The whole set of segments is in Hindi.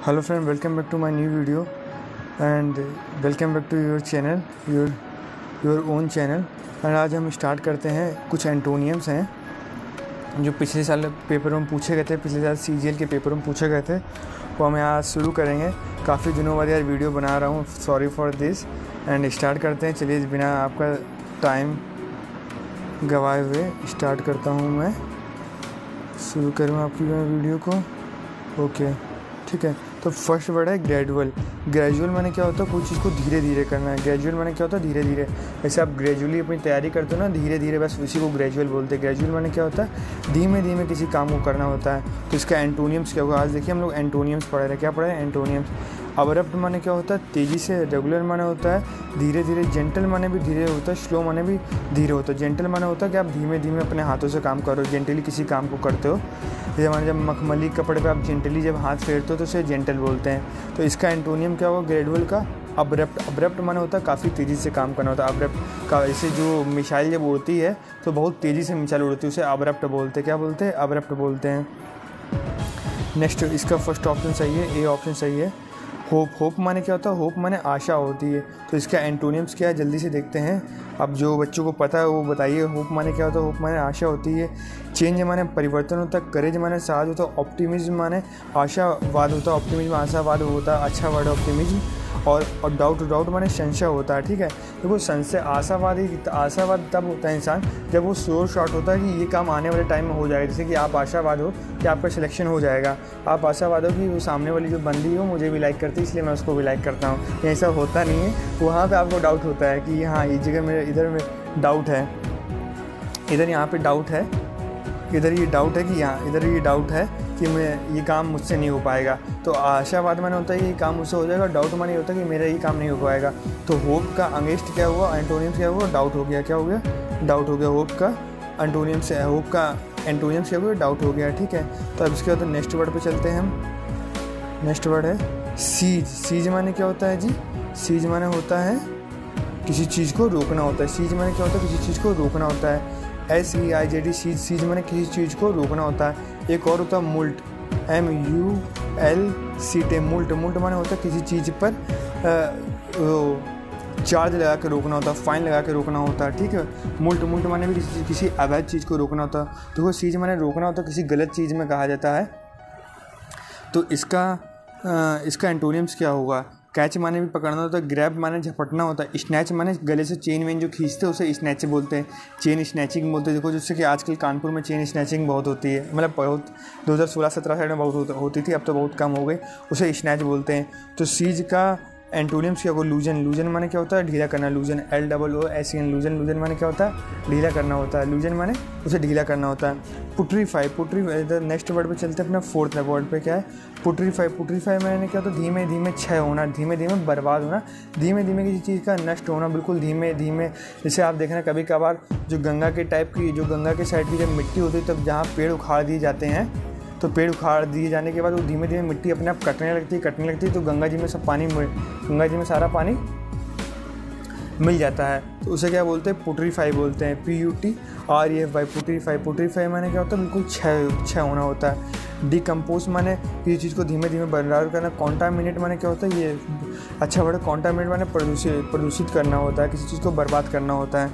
Hello friend, welcome back to my new video and welcome back to your channel, your own channel. And आज हम स्टार्ट करते हैं। कुछ एंटोनियम्स हैं जो पिछले साल पेपरों में पूछे गए थे, पिछले साल CGL के पेपरों में पूछे गए थे, वो हम आज शुरू करेंगे। काफ़ी दिनों बाद यार वीडियो बना रहा हूँ, sorry for this. And start करते हैं। चलिए बिना आपका टाइम गवाए हुए स्टार्ट करता हूँ। मैं शुरू करूँ आपकी वीडियो को। ओके, ठीक है। तो फर्स्ट वर्ड है ग्रेजुअल। ग्रेजुअल माने क्या होता है? कोई चीज़ को धीरे धीरे करना है। ग्रेजुअल माने क्या होता है? धीरे धीरे। जैसे आप ग्रेजुअली अपनी तैयारी करते हो ना, धीरे धीरे, बस उसी को ग्रेजुअल बोलते हैं। ग्रेजुअल माने क्या होता है? धीमे धीमे किसी काम को करना होता है। तो इसका एंटोनियम्स क्या होगा? आज देखिए हम लोग एंटोनियम्स पढ़े रहे। क्या पढ़े? एंटोनियम्स। अब्रप्ट माने क्या होता है? तेज़ी से। रेगुलर माने होता है धीरे धीरे। जेंटल माने भी धीरे होता है, स्लो माने भी धीरे होता है। जेंटल माने होता है कि आप धीमे धीमे अपने हाथों से काम करो, जेंटली किसी काम को करते हो। जैसे हमारे जब मखमली कपड़े पे आप जेंटली जब हाथ फेरते हो तो उसे जेंटल बोलते हैं। तो इसका एंटोनियम क्या होगा ग्रेजुअल का? अब्रप्ट। अब्रप्ट माने होता है काफ़ी तेज़ी से काम करना होता है। अब्रप्ट का ऐसे जो मिसाइल जब उड़ती है तो बहुत तेज़ी से मिसाइल उड़ती है, उसे अब्रप्ट बोलते हैं। क्या बोलते हैं? अब्रप्ट बोलते हैं। नेक्स्ट, इसका फर्स्ट ऑप्शन सही है, ए ऑप्शन सही है। होप। होप माने क्या होता है? होप माने आशा होती है। तो इसका एंटोनियम्स क्या है जल्दी से देखते हैं। अब जो बच्चों को पता है वो बताइए। होप माने क्या होता है? होप माने आशा होती है। चेंज माने परिवर्तन होता है। करेज माने साहस होता है। ऑप्टिमिज्म माने आशावाद होता है। ऑप्टिमिज्म आशावाद होता है। अच्छा वर्ड ऑप्टिमिज्म। और डाउट माने संशय होता है। ठीक है, देखो संशय आशावाद तब होता है इंसान जब वो श्योर शॉट होता है कि ये काम आने वाले टाइम में हो जाएगा। जैसे कि आप आशावाद हो कि आपका सिलेक्शन हो जाएगा। आप आशावाद हो कि वो सामने वाली जो बंदी हो मुझे भी लाइक करती है, इसलिए मैं उसको भी लाइक करता हूँ। ऐसा होता नहीं है। वहाँ पर आपको डाउट होता है कि हाँ ये जगह मेरे इधर में डाउट है, इधर यहाँ पे डाउट है, इधर ये डाउट है कि यहाँ इधर ये डाउट है कि मैं ये काम मुझसे नहीं हो पाएगा। तो आशावाद माने होता है कि ये काम मुझसे हो जाएगा। डाउट माने होता है कि मेरा ये काम नहीं हो पाएगा। तो होप का अगेंस्ट क्या हुआ? एंटोनियम्स क्या हुआ? डाउट हो गया। क्या हो गया? डाउट हो गया। होप का एंटोनियम्स है, होप का एंटोनियम्स क्या हुआ? डाउट हो गया। ठीक है, तो अब इसके बाद नेक्स्ट वर्ड पे चलते हैं हम। नेक्स्ट वर्ड है सीज। सीज माने क्या होता है जी? सीज माने होता है किसी चीज़ को रोकना होता है। सीज माने क्या होता है? किसी चीज़ को रोकना होता है। SEIZD। सीज। सीज माने किसी चीज़ को रोकना होता है। एक और होता है मुल्ट। MULT। मुल्ट। मुल्ट माने होता है किसी चीज़ पर चार्ज लगा के रोकना होता है, फाइन लगा के रोकना होता है। ठीक है, मुल्ट। मुल्ट माने भी किसी अवैध चीज़ को रोकना होता है। देखो सीज माने रोकना होता है, किसी गलत चीज़ में कहा जाता है। तो इसका एंटोनियम्स क्या होगा? कैच माने भी पकड़ना होता है। ग्रैब माने झपटना होता है। स्नैच माने गले से चेन वेन जो खींचते हैं उसे स्नैच बोलते हैं। चेन स्नैचिंग बोलते हैं। देखो जिससे कि आजकल कानपुर में चेन स्नैचिंग बहुत होती है, मतलब बहुत 2016-17 साइड में बहुत होती थी, अब तो बहुत कम हो गई। उसे स्नैच बोलते हैं। तो सीज का एंटोनियम्स क्या होगा? लूजन। लूजन माने क्या होता है? ढीला करना। लूजन LOOSEN। लूजन। लूजन माने क्या होता है? ढीला करना होता है। लूजन माने उसे ढीला करना होता है। पुट्रीफाई। नेक्स्ट वर्ड पे चलते हैं अपना फोर्थ वर्ड पे। क्या है? पुट्रीफाई। पुट्रीफाई माने क्या होता है? धीमे धीमे क्षय होना, धीमे धीमे बर्बाद होना, धीमे धीमे किसी चीज़ का नष्ट होना, बिल्कुल धीमे धीमे। जैसे आप देखना कभी कभार जो गंगा के टाइप की, जो गंगा के साइड की जब मिट्टी होती है तब जहाँ पेड़ उखाड़ दिए जाते हैं, तो पेड़ उखाड़ दिए जाने के बाद वो धीमे धीमे मिट्टी अपने आप कटने लगती है। तो गंगा जी में सारा पानी मिल जाता है। तो उसे क्या बोलते हैं? पुट्रीफाई बोलते हैं। PUTREFY। पुट्रीफाई। पुट्रीफाई माने क्या होता है? बिल्कुल क्षय होना होता है। डिकम्पोज माने किसी चीज़ को धीमे धीमे बर्बाद करना। कॉन्टामिनेट माने क्या होता है? ये अच्छा वर्ड। कॉन्टामिनेट माने प्रदूषित करना होता है, किसी चीज़ को बर्बाद करना होता है।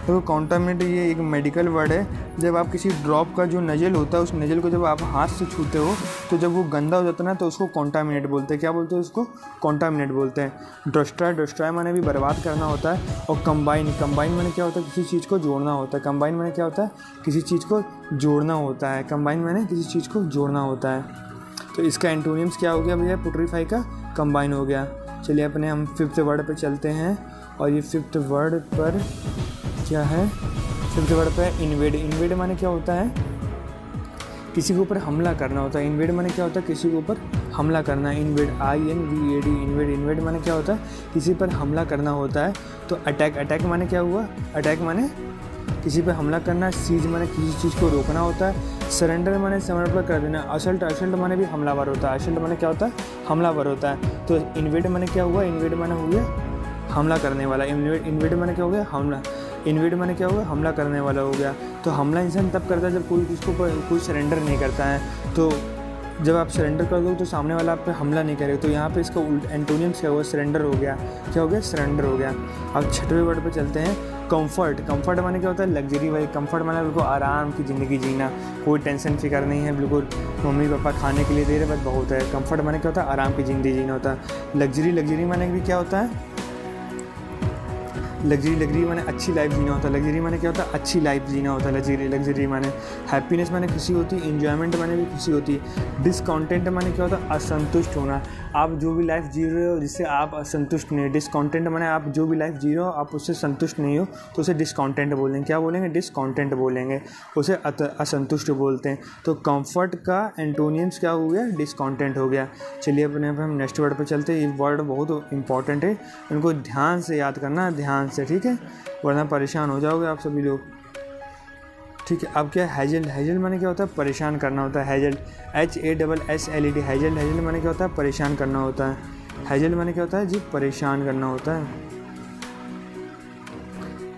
तो कॉन्टामिनेट ये एक मेडिकल वर्ड है। जब आप किसी ड्रॉप का जो नज़ल होता है उस नज़ल को जब आप हाथ से छूते हो तो जब वो गंदा हो जाता है ना तो उसको कॉन्टामिनेट बोलते हैं। क्या बोलते हैं? उसको कॉन्टामिनेट बोलते हैं। डिस्ट्रॉय। डिस्ट्रॉय माने भी बर्बाद करना होता है। और कंबाइन। कंबाइन माने क्या होता है? किसी चीज़ को जोड़ना होता है। कंबाइन माने क्या होता है? किसी चीज़ को जोड़ना होता है। कंबाइन माने किसी चीज़ को जोड़ना होता है। तो इसका एंटोनियम्स क्या हो गया भैया? पुट्रीफाई का कंबाइन हो गया। चलिए अपने हम फिफ्थ वर्ड पे चलते हैं। और ये फिफ्थ वर्ड पर क्या है? फिफ्थ वर्ड पे इन्वेड। इन्वेड माने क्या होता है? किसी के ऊपर हमला करना होता है। इन्वेड माने क्या होता है? किसी के ऊपर हमला करना। Invade INVAD। इन्वेड। इन्वेड माने क्या होता है? किसी पर हमला करना होता है। तो अटैक। अटैक माने क्या हुआ? अटैक माने किसी पर हमला करना। सीज माने किसी चीज़ को रोकना होता है। सरेंडर माने समर्पण कर देना। असल्ट। असल्ट माने भी हमलावर होता है। असल्ट माने क्या होता है? हमलावर होता है। तो इन्वेड माने क्या हुआ? इन्वेड माने हो गया हमला करने वाला। इन्वेड माने क्या हो गया? हमला। इन्वेड माने क्या हुआ? हमला करने वाला हो गया। तो हमला इंसान तब करता है जब कोई सरेंडर नहीं करता है। तो जब आप सरेंडर कर दो तो सामने वाला आप पे हमला नहीं करेगा। तो यहाँ पे इसका एंटोनियम्स क्या हुआ, सरेंडर हो गया। क्या हो गया, सरेंडर हो गया। अब छठवें वर्ड पे चलते हैं, कंफर्ट। कंफर्ट माने क्या होता है, लग्जरी भाई। कंफर्ट माने बिल्कुल आराम की ज़िंदगी जीना, कोई टेंशन फिक्र नहीं है, बिल्कुल मम्मी पापा खाने के लिए दे रहे बस बहुत है। कंफर्ट माने क्या होता है, आराम की ज़िंदगी जीना होता है। लग्जरी, लग्जरी माने भी क्या होता है, लग्जरी माने अच्छी लाइफ जीना होता है। लग्जरी माने क्या होता है, अच्छी लाइफ जीना होता है। लग्जरी माने हैप्पीनेस माने खुशी होती है। एंजॉयमेंट माने भी खुशी होती है। डिसकॉन्टेंट माने क्या होता है, असंतुष्ट होना। आप जो भी लाइफ जी रहे हो जिससे आप असंतुष्ट नहीं हो। डिसकॉन्टेंट माने आप जो भी लाइफ जी रहे हो आप उससे संतुष्ट नहीं हो तो उसे डिसकॉन्टेंट बोलेंगे। क्या बोलेंगे, डिसकॉन्टेंट बोलेंगे, उसे असंतुष्ट बोलते हैं। तो कंफर्ट का एंटोनियम्स क्या हो गया, डिसकॉन्टेंट हो गया। चलिए अपने हम नेक्स्ट वर्ड पर चलते हैं। ये वर्ड बहुत इंपॉर्टेंट है, इनको ध्यान से याद करना, ध्यान से, ठीक है, वरना परेशान हो जाओगे आप सभी लोग, ठीक है। अब क्या है, हैजल। हैजल माने क्या होता है, परेशान करना होता है। Hassle, HASSLED, hassle. हैजल माने क्या होता है, परेशान करना होता है। हैजल माने क्या होता है जी, परेशान करना होता है।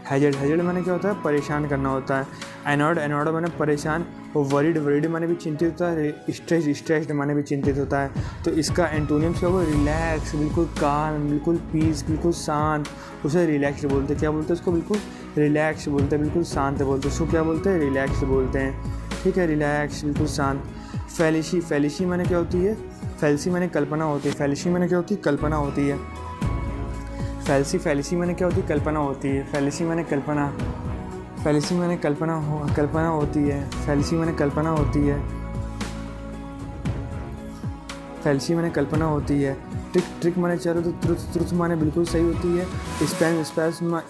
हैजल, हैजल माने क्या होता है, परेशान करना होता है। एनॉर्ड, एनॉर्ड माने परेशान। और वरीड, वरीड माने भी चिंतित होता है। स्ट्रेस, स्ट्रेस्ड माने भी चिंतित होता है। तो इसका एंटोनियम्स क्या होगा, रिलैक्स, बिल्कुल काम, बिल्कुल पीस, बिल्कुल शांत, उसे रिलैक्स बोलते हैं। क्या बोलते हैं उसको, बिल्कुल रिलैक्स बोलते हैं, बिल्कुल शांत बोलते हैं। उसको क्या बोलते हैं, रिलैक्स बोलते हैं, ठीक है, रिलैक्स, बिल्कुल शांत। फैलिशी, फैलिशी माने क्या होती है, फैलिसी माने कल्पना होती है। फैलिशी माने क्या होती है, कल्पना होती है। फैलिसी माने क्या होती है, कल्पना होती है। फैलिसी माने कल्पना, फैलिसी माने कल्पना होती है। फैलिसी माने कल्पना होती है। फैलिसी माने कल्पना होती है। ट्रिक, ट्रिक माने चारों, तो ट्रुथ, ट्रुथ माने बिल्कुल सही होती है।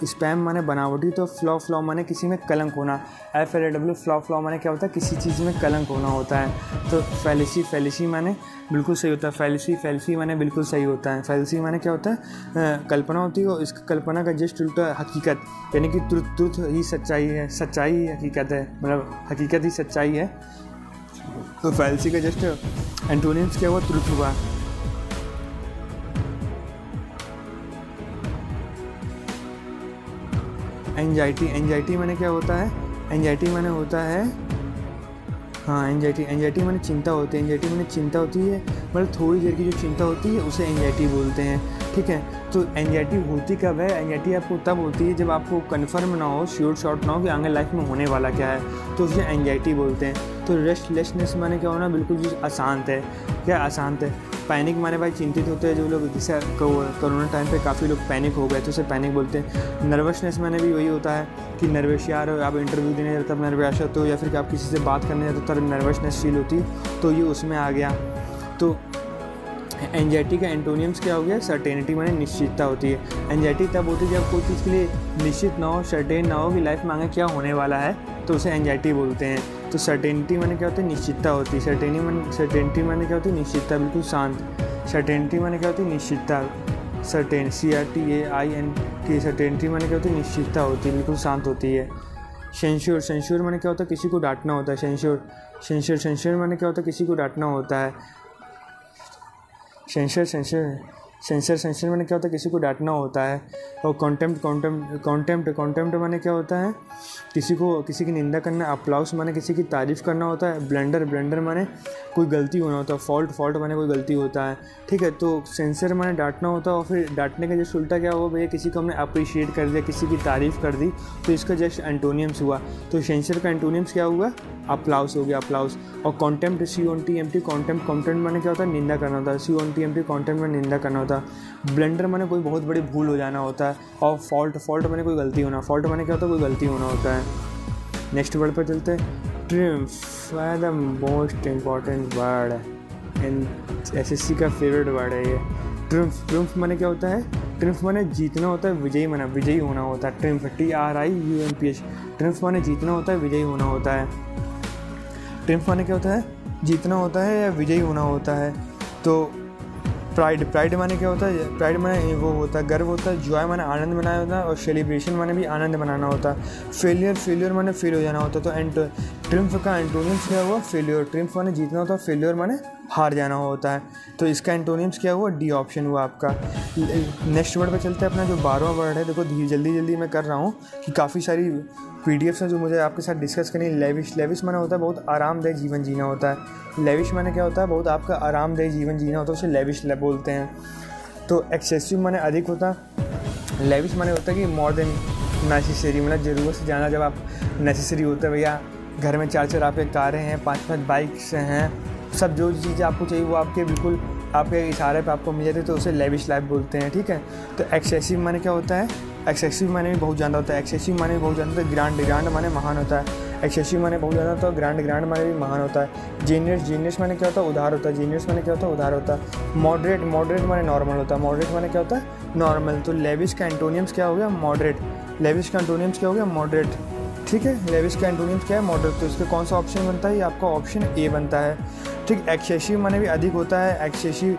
स्पैम माने बनावटी। तो फ्लॉ माने किसी में कलंक होना। FLAW, फ्लॉ माने क्या होता है, किसी चीज़ में कलंक होना होता है। तो फैलिसी माने बिल्कुल सही होता है। फैलिसी माने बिल्कुल सही होता है। फैलिसी माने क्या होता है, कल्पना होती है। और इस कल्पना का जस्ट उल्टा हकीकत, यानी कि ट्रुथ ही सच्चाई है, सच्चाई ही हकीकत है, मतलब हकीकत ही सच्चाई है। तो फैलिसी का जस्ट एंटोनियम्स क्या हुआ, ट्रुथ हुआ। एंजाइटी, एंजाइटी माने क्या होता है, एंजाइटी माने होता है, हाँ, एंजाइटी माने चिंता होती है। एंजाइटी माने चिंता होती है, मतलब थोड़ी देर की जो चिंता होती है उसे एंजाइटी बोलते हैं, ठीक है। तो एंजाइटी होती कब है, एंजाइटी आपको तब होती है जब आपको कन्फर्म ना हो, श्योर शॉर्ट ना हो कि आगे लाइफ में होने वाला क्या है, तो उसे एंजाइटी बोलते हैं। तो रेस्टलेसनेस माने क्या होना, बिल्कुल जी अशांत है। क्या अशांत है। पैनिक माने भाई चिंतित होते हैं जो लोग, जैसे कोरोना टाइम पे काफ़ी लोग पैनिक हो गए तो उसे पैनिक बोलते हैं। नर्वसनेस माने भी वही होता है कि नर्वस, यार आप इंटरव्यू देने जाते तब नर्वस होते हो, या फिर कि आप किसी से बात करने जाते तब नर्वसनेस फील होती है, तो ये उसमें आ गया। तो एंजाइटी का एंटोनियम्स क्या हो गया, सर्टेनिटी माने निश्चितता होती है। एंजाइटी तब होती है जब कोई चीज़ के लिए निश्चित ना हो, सर्टेन ना हो कि लाइफ में आगे क्या होने वाला है, तो उसे एंजाइटी बोलते हैं। तो सर्टेनिटी माने क्या होती है, निश्चितता होती है। सर्टेनिटी माने क्या होती है, निश्चितता, बिल्कुल शांत। सर्टेनिटी माने क्या होती है, निश्चितता। सर्टेन, CRTAINT, सर्टेनिटी माने क्या होती है, निश्चितता होती है, बिल्कुल शांत होती है। सेंश्योर, सेंश्योर माने क्या होता है, किसी को डांटना होता है। सेंश्योर माने क्या होता है, किसी को डांटना होता है। सेंसर माने क्या होता है, किसी को डांटना होता है। और कॉन्टेम्प्ट माने क्या होता है, किसी की निंदा करना। अप्लाउस माने किसी की तारीफ़ करना होता है। ब्लंडर माने कोई गलती होना होता है। फॉल्ट माने कोई गलती होता है, ठीक है। तो सेंसर माने डांटना होता है, और फिर डांटने का जस्ट उल्टा क्या हुआ भैया, किसी को हमने अप्रिशिएट कर दिया, किसी की तारीफ़ कर दी, तो इसका जस्ट एंटोनियम्स हुआ। तो सेंसर का एंटोनियम्स क्या हुआ, अप्लाउस हो गया, अप्लाउस। और कॉन्टेम्प्ट, CONTEMPT, कॉन्टेम्प्ट माने क्या होता है, निंदा करना होता है। CONTEMPT, कॉन्टेम्प्ट में निंदा करना होता है। ब्लंडर माने कोई बहुत बड़ी भूल हो जाना होता है। और फॉल्ट माने कोई गलती होना। फॉल्ट माने क्या होता है, कोई गलती होना होता है। नेक्स्ट वर्ड पर चलते हैं। Triumph, the most important word in SSC का फेवरेट वर्ड है ये। ट्रिम्फ माने क्या होता है, ट्रिम्फ माने जीतना होता है, विजयी होना होता है। ट्रिम्फ, TRIUMPH, ट्रिम्फ माने जीतना होता है, विजयी होना होता है। ट्रिम्फ माने क्या होता है, जीतना होता है या विजयी होना होता है। तो प्राइड माने क्या होता है, प्राइड माने वो होता है, गर्व होता है। जॉय माने आनंद मनाया होता है। और सेलिब्रेशन माने भी आनंद मनाना होता है। फेलियर माने फेल हो जाना होता है। तो ट्रिम्फ का एंटोनियम्स क्या हुआ, फेलियर। ट्रिम्फ माने जीतना होता है, फेलियर माने हार जाना होता है। तो इसका एंटोनिम्स क्या हुआ, डी ऑप्शन हुआ आपका। नेक्स्ट वर्ड पे चलते हैं, अपना जो 12वां वर्ड है। देखो जल्दी जल्दी मैं कर रहा हूँ कि काफ़ी सारी पीडीएफ्स हैं जो मुझे आपके साथ डिस्कस करनी है। लेविश माने होता है बहुत आरामदायक जीवन जीना होता है। लेविश माने क्या होता है, बहुत आपका आरामदायक जीवन जीना होता है, उसे लेविश बोलते हैं। तो एक्सेसिव माने अधिक होता है। लेविश माने होता है कि मोर देन नेसेसरी, मतलब ज़रूरत से ज़्यादा जब आप नेसेसरी होता है। भैया घर में 4 आपके कारें हैं, 5 बाइक्स हैं, सब जो चीज़ें आपको चाहिए वो आपके बिल्कुल आपके इशारे पे आपको मिल जाती है, तो उसे लेविश लाइफ बोलते हैं। ठीक है। तो एक्सेसिव माने क्या होता है, एक्सेसिव माने भी बहुत ज़्यादा होता है। एक्सेसिव माने भी बहुत ज़्यादा होता है। ग्रांड माने महान होता है। एक्सेसिव माने बहुत ज़्यादा होता है। ग्रांड माने भी महान होता है। जीनियस माने क्या होता है, उधार होता है। जीनियस माने क्या होता है, उधार होता है। मॉडरेट माने नॉर्मल होता है। मॉडरेट माने क्या होता है, नॉर्मल। तो लेविश का एंटोनिम्स क्या हो गया, मॉडरेट। लेविश का एंटोनिम्स क्या हो गया, मॉडरेट। ठीक है। लेविश का एंटोनिम्स क्या है, मॉडरेट। तो इसका कौन सा ऑप्शन बनता है, ये आपका ऑप्शन ए बनता है। ठीक। एक्सेसिव माने भी अधिक होता है। एक्सेसिव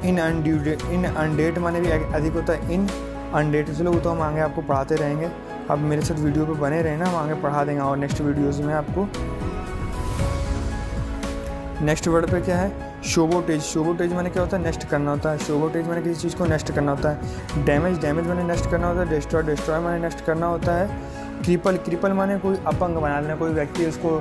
इन अनडेट माने भी अधिक होता है। इन अनडेट। चलो वो तो हम आगे आपको पढ़ाते रहेंगे, आप मेरे साथ वीडियो पे बने रहना, हम आगे पढ़ा देंगे और नेक्स्ट वीडियोज़ में आपको। नेक्स्ट वर्ड पे क्या है, शोबोटेज। शोबोटेज माने क्या होता है, नष्ट करना होता है। शोबोटेज माने किसी चीज़ को नष्ट करना होता है। डैमेज माने नष्ट करना होता है। डिस्ट्रॉय माने नष्ट करना होता है। क्रिपल माने कोई अपंग बना देना। कोई व्यक्ति उसको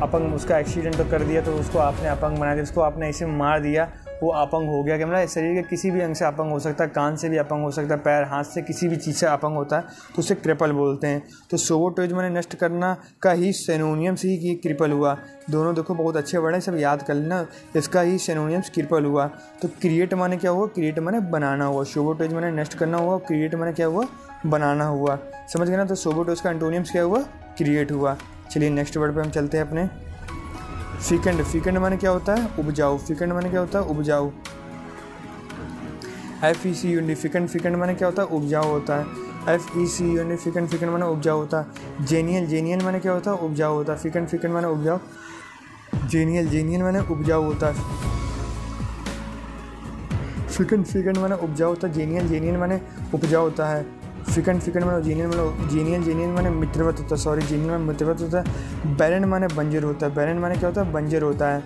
अपंग, उसका एक्सीडेंट तो कर दिया तो उसको आपने अपंग बना दिया, उसको आपने ऐसे मार दिया, वो अपंग हो गया। कि मतलब शरीर के किसी भी अंग से अपंग हो सकता है, कान से भी अपंग हो सकता है, पैर हाथ से किसी भी चीज़ से अपंग होता है, तो उसे क्रिपल बोलते हैं। तो शोबोटेज माने नष्ट करना का ही सिनोनियम्स ही कि क्रिपल हुआ। दोनों देखो बहुत अच्छे वर्ड हैं, सब याद कर लेना, इसका ही सिनोनियम्स क्रिपल हुआ। तो क्रिएट माने क्या हुआ, क्रिएट माने बनाना हुआ। शोबोटेज माने नष्ट करना हुआ, क्रिएट माने क्या हुआ, बनाना हुआ। समझ गए ना। तो शोबोटेज का एंटोनियम्स क्या हुआ, क्रिएट हुआ। चलिए नेक्स्ट वर्ड पे हम चलते हैं अपने। फीकंड माने क्या होता है, उपजाऊ। फीकंड माने क्या होता है, उपजाऊ। FECUND फीकंड माने क्या होता है, उपजाऊ होता है। FECUND फीकंड माने उपजाऊ होता है। जेनियल माने क्या होता है, उपजाऊ होता है। फीकंड माने उपजाऊ। जेनियल माने उपजाऊ होता है। फीकंड माने उपजाऊ होता है। जेनियल माने उपजाऊ होता है। फीकंड माने जेनियल माने मित्रवत होता है। सॉरी, जेनियल माने मित्रवत होता है। बैरन माने बंजर होता है। बैरन माने क्या होता है, बंजर होता है।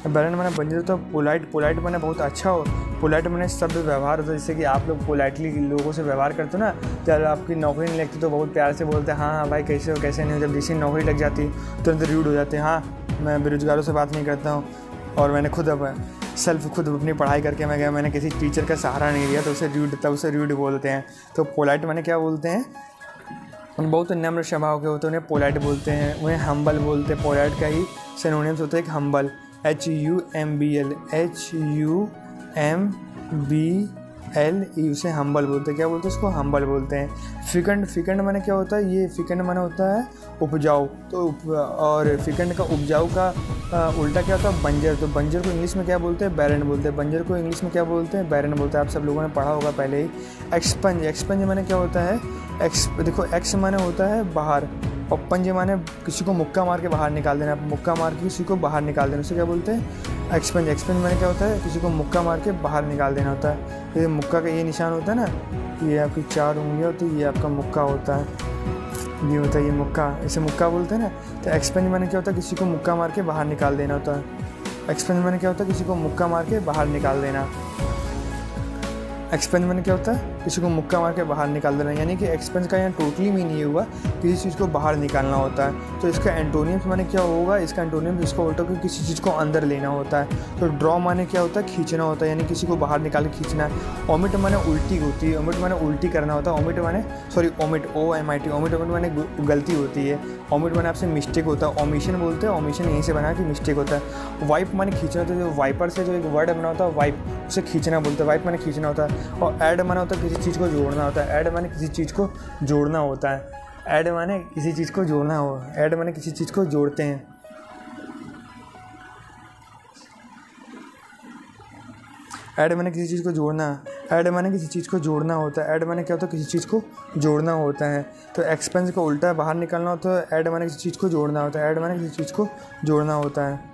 बैरन माने बंजर होता है। पोलाइट माने बहुत अच्छा हो। पोलाइट माने सभ्य व्यवहार होता है, जैसे कि आप लोग पोलाइटली लोगों से व्यवहार करते हो ना। जब आपकी नौकरी नहीं लगती तो बहुत प्यार से बोलते हैं, हाँ भाई कैसे हो, कैसे नहीं हो। जब जिसकी नौकरी लग जाती है तुरंत रूड हो जाते हैं, हाँ मैं बेरोजगारों से बात नहीं करता हूँ, और मैंने खुद अपनी पढ़ाई करके मैं गया, मैंने किसी टीचर का सहारा नहीं लिया, तो उसे रूड बोलते हैं। तो पोलाइट माने क्या बोलते हैं, बहुत नम्र स्वभाव के होते हैं, उन्हें पोलाइट बोलते हैं। उन्हें हम्बल बोलते हैं। पोलाइट का ही सिनोनिम्स होता है एक हम्बल। HUMBL उसे हम्बल बोलते हैं। क्या बोलते हैं उसको, हम्बल बोलते हैं। फीकंड माने क्या होता है, ये फीकंड माने होता है उपजाऊ। तो और फीकंड का उपजाऊ का उल्टा क्या होता है, बंजर। तो बंजर को इंग्लिश में क्या बोलते हैं, बैरन बोलते हैं। बंजर को इंग्लिश में क्या बोलते हैं, बैरन बोलते हैं। आप सब लोगों ने पढ़ा होगा पहले ही। एक्सपंज माने क्या होता है, देखो एक्स माने होता है बाहर, और पंज माने किसी को मुक्का मार के बाहर निकाल देना। मुक्का मार के किसी को बाहर निकाल देना, उसे क्या बोलते हैं, एक्सपंज। एक्सपंज माने क्या होता है, किसी को मुक्का मार के बाहर निकाल देना होता है। ये मुक्का का ये निशान होता है ना, ये आपकी 4 उंगलियाँ होती है, ये आपका मुक्का होता है, ये होता है ये मुक्का, इसे मुक्का बोलते हैं ना। तो एक्सपंज माने क्या होता है, किसी को मुक्का मार के बाहर निकाल देना होता है। एक्सपंज माने क्या होता है, किसी को मुक्का मार के बाहर निकाल देना। एक्सपेंज माने क्या होता है, किसी को मुक्का मार के बाहर निकाल देना। यानी कि एक्सपेंज का यहाँ टोटली मीन ये हुआ किसी चीज़ को बाहर निकालना होता है। तो इसका एंटोनियम्स माने क्या होगा, इसका एंटोनियम्स इसको उल्टा कि किसी चीज़ को अंदर लेना होता है। तो ड्रॉ माने क्या होता है, खींचना होता है, यानी किसी को बाहर निकाल के खींचना है। ओमिट माने उल्टी होती है, ओमिट माने उल्टी करना होता है। ओमिट माने गलती होती है। ओमिट माने आपसे मिस्टेक होता है, ओमिशन बोलते हैं। ओमिशन यहीं से बना कि मिस्टेक होता है। वाइप माने खींचना होता है, जो वाइपर से जो एक वर्ड बना होता है वाइप, उसे खींचना बोलते हैं। वाइप माने खींचना होता है। और ऐड माने होता है किसी चीज़ को जोड़ना होता है। ऐड माने किसी चीज़ को जोड़ना होता है। ऐड माने किसी चीज़ को जोड़ना हो, ऐड माने किसी चीज़ को जोड़ते हैं। ऐड माने किसी चीज़ को जोड़ना, ऐड माने किसी चीज़ को जोड़ना होता है। ऐड माने क्या होता है, किसी चीज़ को जोड़ना होता है। तो एक्सपेंस का उल्टा है, बाहर निकालना होता है। ऐड माने किसी चीज़ को जोड़ना होता है। ऐड माने किसी चीज़ को जोड़ना होता है।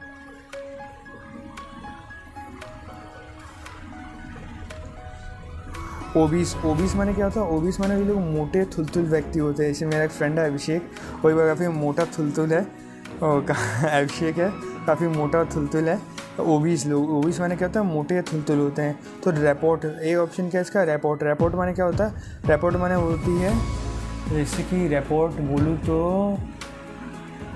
ओबीस माने क्या होता है, ओबीस माने जो लोग मोटे थुलथुल व्यक्ति होते हैं। जैसे मेरा एक फ्रेंड है अभिषेक, वही काफ़ी मोटा थुलथुल है। अभिषेक है, काफ़ी मोटा थुलथुल है। ओबीस लोग, ओबीस माने क्या होता है, मोटे या थुलथुल होते हैं। तो रेपोर्ट, ए ऑप्शन क्या है इसका, रेपोर्ट। रेपोर्ट माने क्या होता है, रेपोर्ट माने होती है, जैसे कि रेपोर्ट बोलूँ तो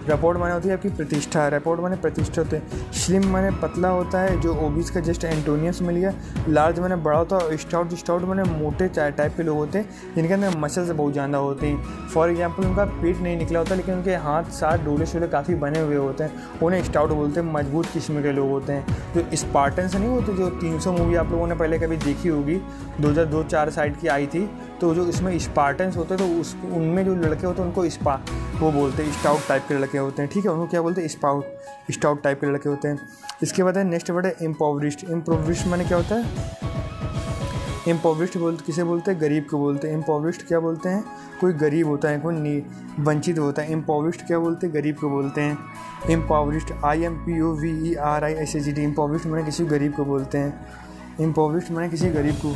रेपोर्ट माने होती है आपकी प्रतिष्ठा, रेपोर्ट माने प्रतिष्ठा होते हैं। स्लिम माने पतला होता है, जो ओबीस का जस्ट एंटोनियम्स मिल गया। लार्ज माने बड़ा होता है। स्टाउट, स्टाउट माने मोटे टाइप के लोग होते हैं जिनके अंदर मसल्स बहुत ज़्यादा होते हैं। फॉर एग्जांपल उनका पेट नहीं निकला होता लेकिन उनके हाथ साथ डोले शोले काफ़ी बने हुए होते हैं, उन्हें स्टाउट बोलते हैं। मजबूत किस्म के लोग होते हैं। जो स्पार्टन्स नहीं होते, जो 300 मूवी आप लोगों ने पहले कभी देखी होगी, 2002-4 साइड की आई थी, तो जो इसमें स्पार्टन्स होते हैं तो उनमें जो लड़के होते हैं उनको वो बोलते हैं, स्टाउट टाइप के लड़के होते हैं, ठीक है, उनको क्या बोलते हैं, स्टाउट टाइप के लड़के होते हैं। इसके बाद है नेक्स्ट वर्ड है इम्पोवरिश्ड। इम्पोवरिश्ड माने क्या होता है, इम्पोवरिश्ड किसे बोलते हैं, गरीब को बोलते हैं। इम्पोवरिश्ड क्या बोलते हैं, कोई गरीब होता है, कोई वंचित होता है। इम्पोवरिश्ड क्या बोलते हैं, गरीब को बोलते हैं। इम्पोवरिश्ड, IMPOVERISHD, इम्पोवरिश्ड माने किसी गरीब को बोलते हैं। इम्पोवरिश्ड माने किसी गरीब को,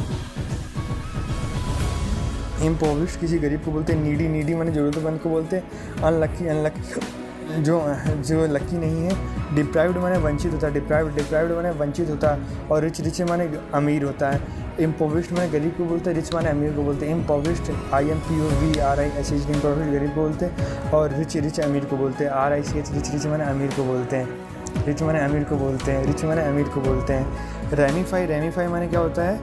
इम्पोवरिश्ड किसी गरीब को बोलते हैं। नीडी, नीडी माने ज़रूरतमंद को बोलते हैं। अनलक्की, अनलक्की जो लक्की नहीं है। डिप्राइव्ड माने वंचित होता है, डिप्राइव्ड माने वंचित होता है। और रिच, रिच माने अमीर होता है। इम्पोवरिश्ड माने गरीब को बोलते हैं, रिच माने अमीर को बोलते हैं। इम्पोवरिश्ड, IMPOVERISHD, इम्पोवरिश्ड गरीब को बोलते हैं। और रिच, रिच अमीर को बोलते हैं। RICH, रिच, रिच माने अमीर को बोलते हैं। रिच माने अमीर को बोलते हैं, रिच माने अमीर को बोलते हैं। रेमीफाई, रेमीफाई माने क्या होता है,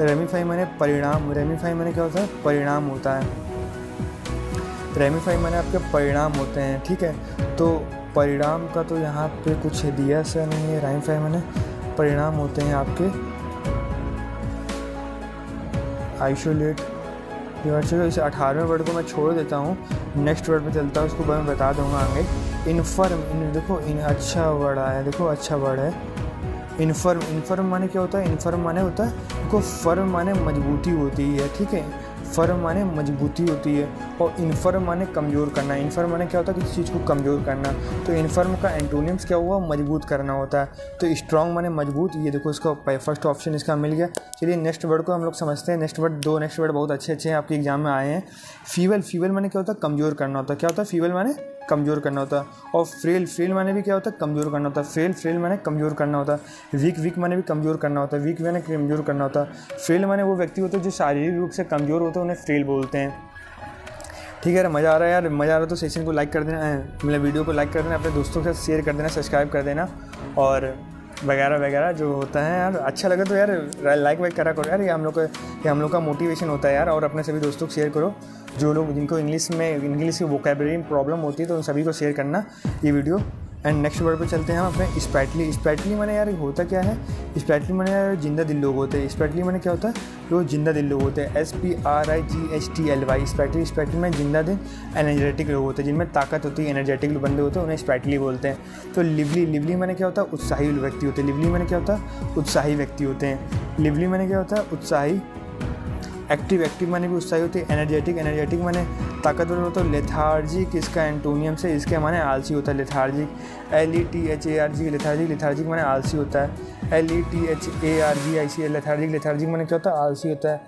रेमीफाई माने परिणाम। रेमीफाई माने क्या होता है, परिणाम होता है। रेमीफाई माने आपके परिणाम होते हैं, ठीक है। तो परिणाम का तो यहाँ पे कुछ दिया सा नहीं है। रेमीफाई माने परिणाम होते हैं आपके। आइसोलेट, चलो इसे 18वें वर्ड को मैं छोड़ देता हूँ, नेक्स्ट वर्ड पे चलता हूँ, उसको मैं बता दूँगा आगे। इन्फर्म, देखो अच्छा वर्ड आया, देखो अच्छा वर्ड है इन्फर्म। इन्फर्म माने क्या होता है, इन्फर्म माने होता है, देखो फर्म माने मजबूती होती है, ठीक है, फर्म माने मजबूती होती है। और इन्फर्म माने कमज़ोर करना। इन्फर्म माने क्या होता है, किसी चीज़ को कमज़ोर करना। तो इन्फर्म का एंटोनिम्स क्या हुआ, मजबूत करना होता है। तो स्ट्रॉन्ग माने मजबूत, ये देखो इसका फर्स्ट ऑप्शन इसका मिल गया। चलिए नेक्स्ट वर्ड को हम लोग समझते हैं। नेक्स्ट वर्ड बहुत अच्छे हैं, आपके एग्जाम में आए हैं। फीबल, फीबल माने क्या होता है, कमज़ोर करना होता है। क्या होता है, फीबल माने कमज़ोर करना होता है। और फ्रेल, फ्रेल माने भी क्या होता है, कमज़ोर करना होता है। फ्रेल, फ्रेल माने कमज़ोर करना होता है। वीक, वीक माने भी कमज़ोर करना होता है। वीक माने कमज़ोर करना होता है। फ्रेल माने वो व्यक्ति होते हैं जो शारीरिक रूप से कमज़ोर होते हैं, उन्हें फ्रेल बोलते हैं, ठीक है। यार मज़ा आ रहा है, यार मज़ा आ रहा है तो सेशन को लाइक कर देना, मतलब वीडियो को लाइक कर देना, अपने दोस्तों के साथ शेयर कर देना, सब्सक्राइब कर देना और वगैरह वगैरह जो होता है। यार अच्छा लगे तो यार लाइक वाइक करा करो यार, ये हम लोग का मोटिवेशन होता है यार। और अपने सभी दोस्तों को शेयर करो, जो लोग जिनको इंग्लिश की वोकैबुलरी में प्रॉब्लम होती है, तो उन सभी को शेयर करना ये वीडियो। एंड नेक्स्ट वर्ड पे चलते हैं हम अपने स्पैटली। स्पैटली माने यार होता क्या है, स्पैटली माने यार जिंदा दिल लोग होते हैं। स्पैटली माने क्या होता है, जो जिंदा दिल लोग होते हैं। SPRIGHTLY, स्पैटली। स्पैटली में जिंदा दिल एनर्जेटिक लोग होते हैं, जिनमें ताकत होती है, एनर्जेटिक बंदे होते हैं, उन्हें स्पैटली बोलते हैं। तो लिवली, लिवली माने क्या होता है, उत्साही व्यक्ति होते हैं। लिवली माने क्या होता है, उत्साही व्यक्ति होते हैं। लिवली माने क्या होता है, उत्साही। एक्टिव, एक्टिव माने भी उत्साही होती है। एनर्जेटिक, एनर्जेटिक माने ताकतवर होता है। लेथार्जिक इसका एंटोनियम से, इसके माने आलसी होता है, लेथार्जिक। LETHARG, लेथार्जिक, लेथार्जिक माने आलसी होता है। LETHARGIC, लेथार्जिक, लेथार्जिक माने क्या होता है, आलसी होता है।